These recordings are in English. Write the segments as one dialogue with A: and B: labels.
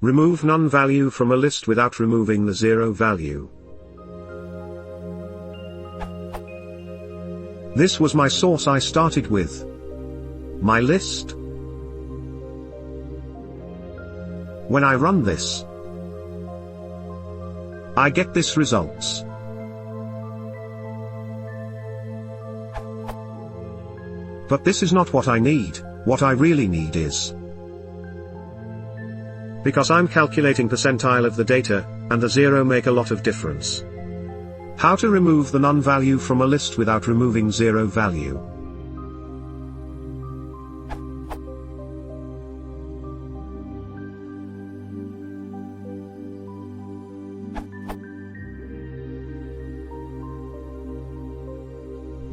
A: Remove none value from a list without removing the zero value. This was my source I started with. My list. When I run this, I get this results. But this is not what I need. What I really need is, because I'm calculating percentile of the data, and the zero make a lot of difference. How to remove the none value from a list without removing zero value.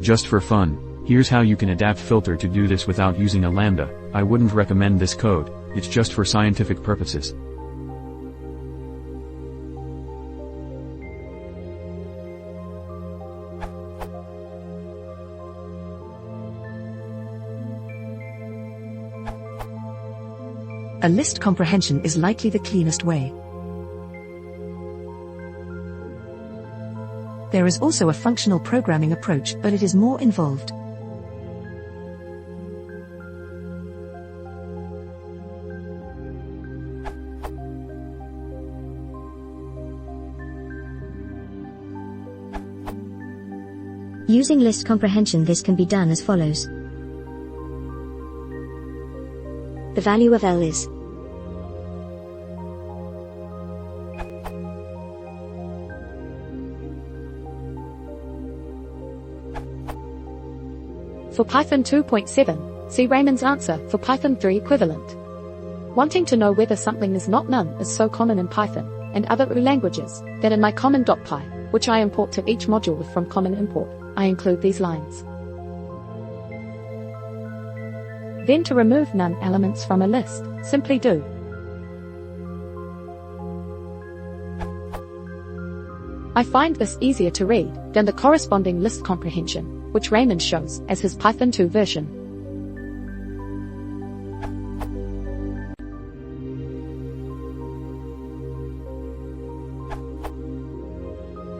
B: Just for fun, here's how you can adapt filter to do this without using a lambda. I wouldn't recommend this code, it's just for scientific purposes.
C: A list comprehension is likely the cleanest way. There is also a functional programming approach, but it is more involved.
D: Using list comprehension, this can be done as follows. The value of L is
E: For Python 2.7, see Raymond's answer for Python 3 equivalent. Wanting to know whether something is not none is so common in Python and other languages that in my common.py, which I import to each module from common import, I include these lines. Then to remove none elements from a list, simply do I find this easier to read than the corresponding list comprehension, which Raymond shows as his Python 2 version.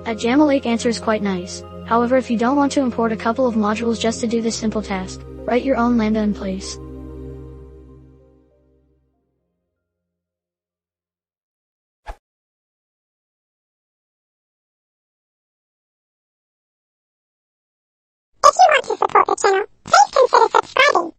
D: A Jamalik answer is quite nice. However, if you don't want to import a couple of modules just to do this simple task, write your own lambda in place.
F: If you want to support the channel, please consider subscribing.